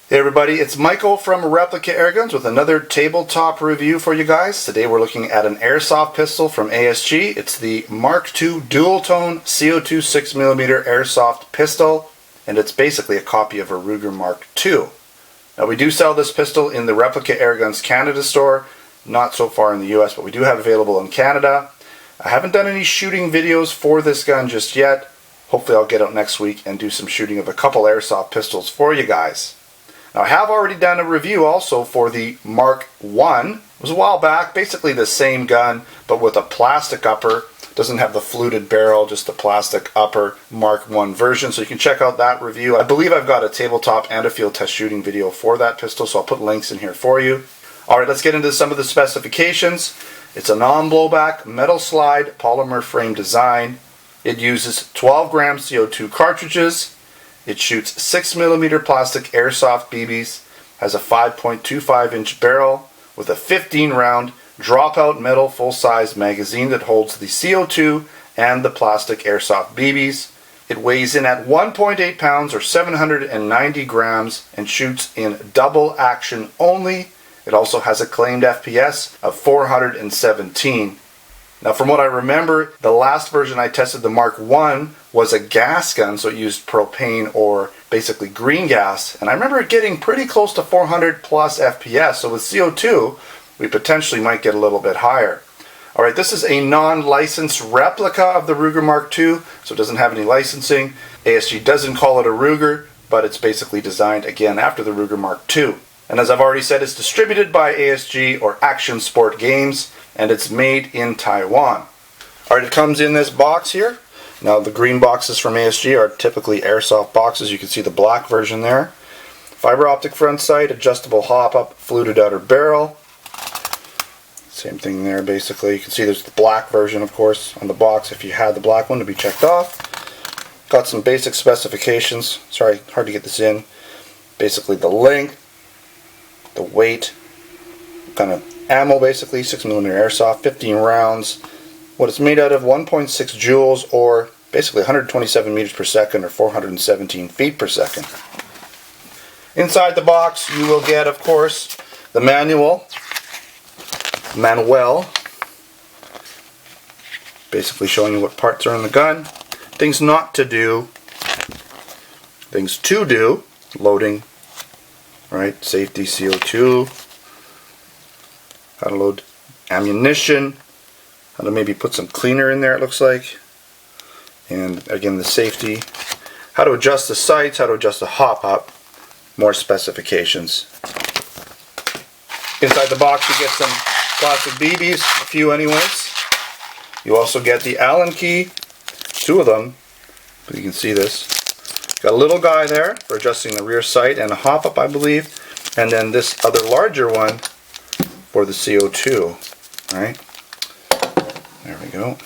Hey everybody, it's Michael from Replica Airguns with another tabletop review for you guys. Today we're looking at an Airsoft pistol from ASG. It's the Mark II dual-tone CO2 6mm Airsoft pistol, and it's basically a copy of a Ruger Mark II. Now we do sell this pistol in the Replica Airguns Canada store, not so far in the US, but we do have available in Canada. I haven't done any shooting videos for this gun just yet. Hopefully I'll get out next week and do some shooting of a couple Airsoft pistols for you guys. Now, I have already done a review also for the Mark I. It was a while back, basically the same gun, but with a plastic upper. Doesn't have the fluted barrel, just the plastic upper Mark I version, so you can check out that review. I believe I've got a tabletop and a field test shooting video for that pistol, so I'll put links in here for you. Alright, let's get into some of the specifications. It's a non-blowback metal slide polymer frame design. It uses 12 gram CO2 cartridges. It shoots 6mm plastic Airsoft BBs, has a 5.25 inch barrel with a 15 round dropout metal full-size magazine that holds the CO2 and the plastic Airsoft BBs. It weighs in at 1.8 pounds or 790 grams and shoots in double action only. It also has a claimed FPS of 417. Now from what I remember, the last version I tested, the Mark I, was a gas gun, so it used propane or basically green gas, and I remember it getting pretty close to 400 plus FPS, so with CO2 we potentially might get a little bit higher. Alright, this is a non-licensed replica of the Ruger Mark II, so it doesn't have any licensing. ASG doesn't call it a Ruger, but it's basically designed again after the Ruger Mark II. And as I've already said, it's distributed by ASG or Action Sport Games, and it's made in Taiwan. Alright, it comes in this box here. Now the green boxes from ASG are typically Airsoft boxes. You can see the black version there. Fiber optic front sight, adjustable hop-up, fluted outer barrel. Same thing there basically. You can see there's the black version, of course, on the box if you had the black one to be checked off. Got some basic specifications. Sorry, hard to get this in. Basically the length, the weight, kind of ammo basically, 6mm Airsoft, 15 rounds. What it's made out of, 1.6 joules, or basically 127 meters per second, or 417 feet per second. Inside the box you will get, of course, the manual, basically showing you what parts are in the gun, things not to do, things to do, loading, right, safety, CO2, how to load ammunition, how to maybe put some cleaner in there it looks like, and again the safety, how to adjust the sights, how to adjust the hop-up, more specifications. Inside the box you get some plastic BBs, a few anyways. You also get the Allen key, 2 of them, but you can see this. Got a little guy there for adjusting the rear sight and a hop-up I believe, and then this other larger one for the CO2. Alright, there we go.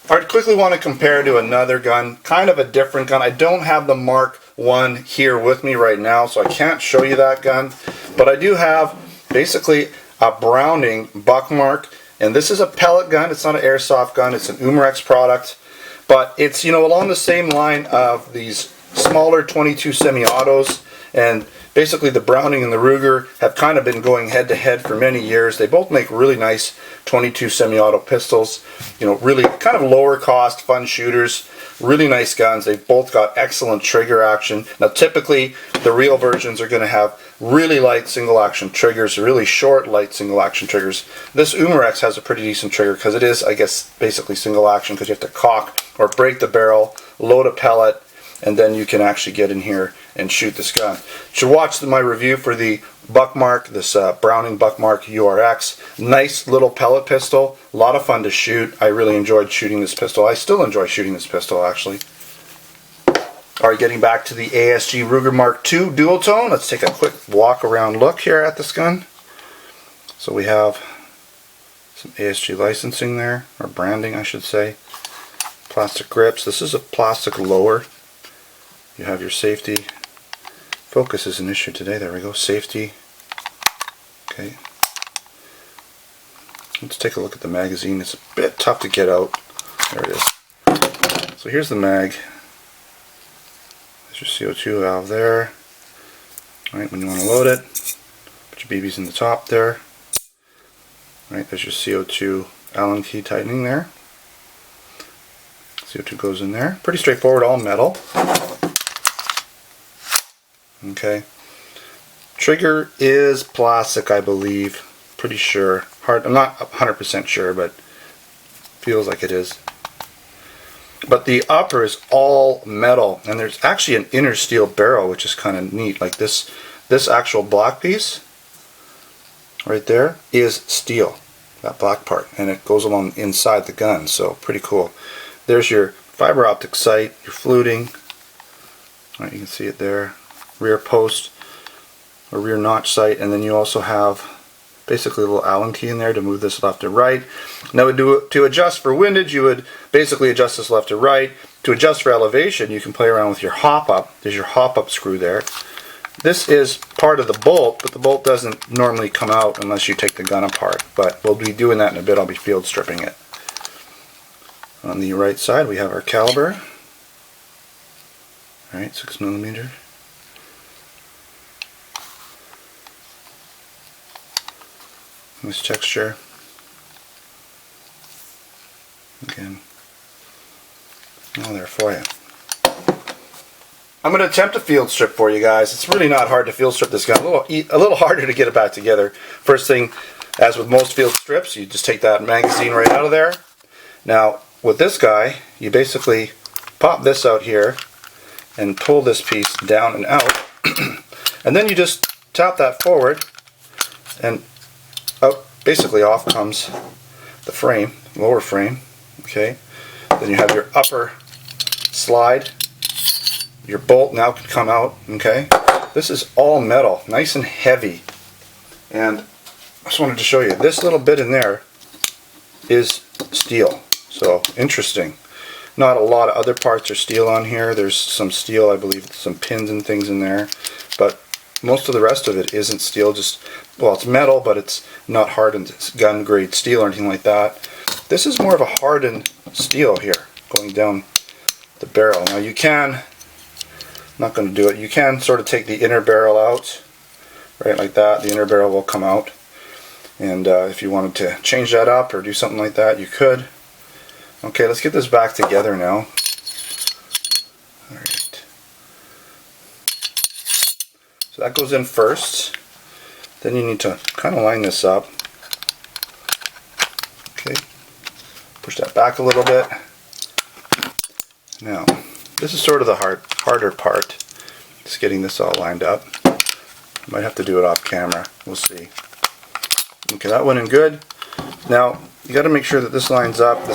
Alright, quickly want to compare to another gun, kind of a different gun. I don't have the Mark I here with me right now, so I can't show you that gun, but I do have basically a Browning Buckmark, and this is a pellet gun. It's not an Airsoft gun, it's an Umarex product, but it's, you know, along the same line of these smaller 22 semi-autos, and basically the Browning and the Ruger have kind of been going head to head for many years. They both make really nice 22 semi-auto pistols, you know, really kind of lower cost, fun shooters, really nice guns. They've both got excellent trigger action. Now typically the real versions are going to have really light single action triggers, really short light single action triggers. This Umarex has a pretty decent trigger because it is, I guess, basically single action, because you have to cock or break the barrel, load a pellet, and then you can actually get in here and shoot this gun. You should watch my review for the Buckmark, this Browning Buckmark URX. Nice little pellet pistol, a lot of fun to shoot. I really enjoyed shooting this pistol. I still enjoy shooting this pistol actually. Alright, getting back to the ASG Ruger Mark II dual tone, let's take a quick walk around look here at this gun. So we have some ASG licensing there, or branding I should say. Plastic grips. This is a plastic lower. You have your safety. Focus is an issue today. There we go. Safety. Okay. Let's take a look at the magazine. It's a bit tough to get out. There it is. So here's the mag. There's your CO2 valve there. Right, when you want to load it, put your BBs in the top there. Right, there's your CO2 Allen key tightening there. CO2 goes in there. Pretty straightforward, all metal. Okay. Trigger is plastic, I believe. Pretty sure. Hard. I'm not 100% sure, but feels like it is. But the upper is all metal, and there's actually an inner steel barrel, which is kind of neat. Like this actual black piece right there is steel, that black part, and it goes along inside the gun, so pretty cool. There's your fiber optic sight, your fluting. Right, you can see it there. Rear post or rear notch sight, and then you also have basically a little Allen key in there to move this left to right. Now to adjust for windage, you would basically adjust this left to right. To adjust for elevation, you can play around with your hop up. There's your hop up screw there. This is part of the bolt, but the bolt doesn't normally come out unless you take the gun apart. But we'll be doing that in a bit. I'll be field stripping it. On the right side, we have our caliber. All right, 6mm. Nice texture. Again, all there for you. I'm going to attempt a field strip for you guys. It's really not hard to field strip this gun. A little harder to get it back together. First thing, as with most field strips, you just take that magazine right out of there. Now, with this guy, you basically pop this out here and pull this piece down and out. And then you just tap that forward, and out, basically off comes the frame, lower frame. Okay. Then you have your upper slide. Your bolt now can come out. Okay. This is all metal, nice and heavy. And I just wanted to show you this little bit in there is steel. So interesting. Not a lot of other parts are steel on here. There's some steel, I believe, some pins and things in there, but most of the rest of it isn't steel. Just, well, it's metal, but it's not hardened. It's gun grade steel or anything like that. This is more of a hardened steel here, going down the barrel. Now you can, I'm not going to do it, you can sort of take the inner barrel out, right, like that. The inner barrel will come out, and if you wanted to change that up or do something like that, you could. Okay, let's get this back together now. Alright. So that goes in first. Then you need to kind of line this up. Okay. Push that back a little bit. Now, this is sort of the harder part. Just getting this all lined up. Might have to do it off camera. We'll see. Okay, that went in good. Now, you got to make sure that this lines up.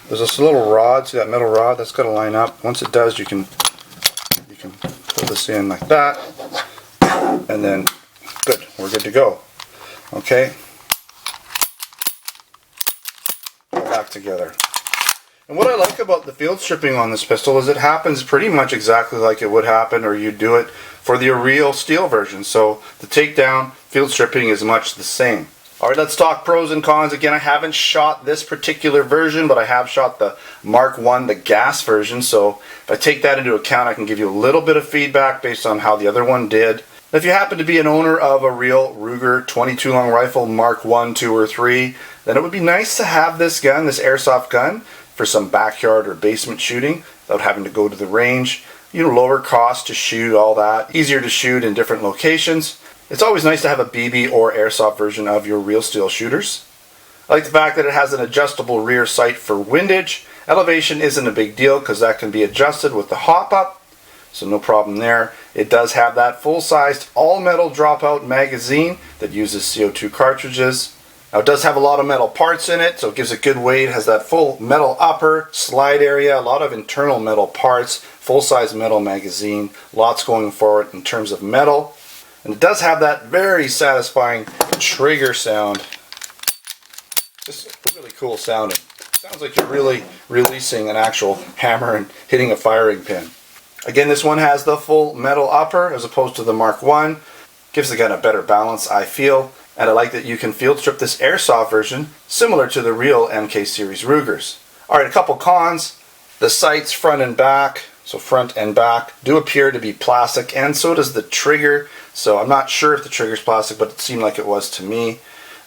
There's this little rod, see that metal rod? That's got to line up. Once it does, you can pull this in like that, and then good, we're good to go. Okay, back together. And what I like about the field stripping on this pistol is it happens pretty much exactly like it would happen, or you do it for the real steel version. So the takedown, field stripping is much the same. Alright, let's talk pros and cons. Again, I haven't shot this particular version, but I have shot the Mark I, the gas version, so if I take that into account, I can give you a little bit of feedback based on how the other one did. If you happen to be an owner of a real Ruger 22 long rifle Mark I, 2, or 3, then it would be nice to have this gun, this airsoft gun, for some backyard or basement shooting without having to go to the range. You know, lower cost to shoot, all that. Easier to shoot in different locations. It's always nice to have a BB or airsoft version of your real steel shooters. I like the fact that it has an adjustable rear sight for windage. Elevation isn't a big deal because that can be adjusted with the hop up, so no problem there. It does have that full-sized all-metal dropout magazine that uses CO2 cartridges. Now it does have a lot of metal parts in it, so it gives it good weight. It has that full metal upper slide area, a lot of internal metal parts, full-size metal magazine, lots going for it in terms of metal. And it does have that very satisfying trigger sound. Just really cool sounding. Sounds like you're really releasing an actual hammer and hitting a firing pin. Again, this one has the full metal upper as opposed to the Mark I. Gives the gun a better balance, I feel. And I like that you can field strip this airsoft version similar to the real MK series Rugers. Alright, a couple cons. The sights front and back, so front and back, do appear to be plastic, and so does the trigger. So I'm not sure if the trigger's plastic, but it seemed like it was to me.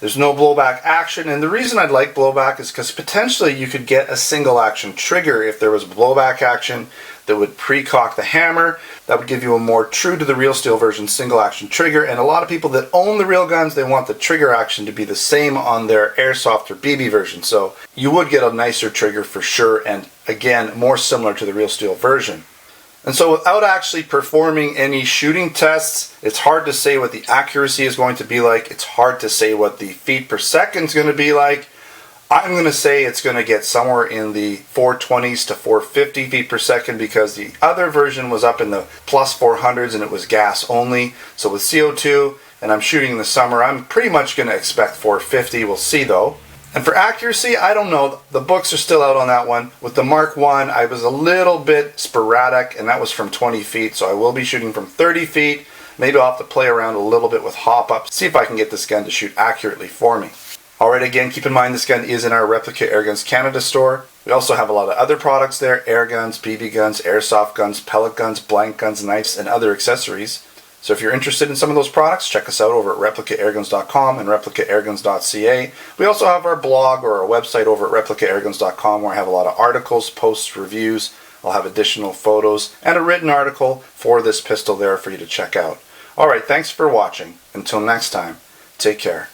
There's no blowback action, and the reason I'd like blowback is because potentially you could get a single action trigger if there was blowback action that would pre-cock the hammer. That would give you a more true to the real steel version single action trigger, and a lot of people that own the real guns, they want the trigger action to be the same on their Airsoft or BB version. So you would get a nicer trigger for sure, and again, more similar to the real steel version. And so without actually performing any shooting tests, it's hard to say what the accuracy is going to be like. It's hard to say what the feet per second is going to be like. I'm going to say it's going to get somewhere in the 420s to 450 feet per second because the other version was up in the plus 400s and it was gas only. So with CO2, and I'm shooting in the summer, I'm pretty much going to expect 450. We'll see though. And for accuracy, I don't know. The books are still out on that one. With the Mark I, I was a little bit sporadic, and that was from 20 feet, so I will be shooting from 30 feet. Maybe I'll have to play around a little bit with hop-up, see if I can get this gun to shoot accurately for me. Alright, again, keep in mind this gun is in our Replica Airguns Canada store. We also have a lot of other products there, air guns, BB guns, airsoft guns, pellet guns, blank guns, knives, and other accessories. So if you're interested in some of those products, check us out over at replicaairguns.com and replicaairguns.ca. We also have our blog or our website over at replicaairguns.com where I have a lot of articles, posts, reviews. I'll have additional photos and a written article for this pistol there for you to check out. Alright, thanks for watching. Until next time, take care.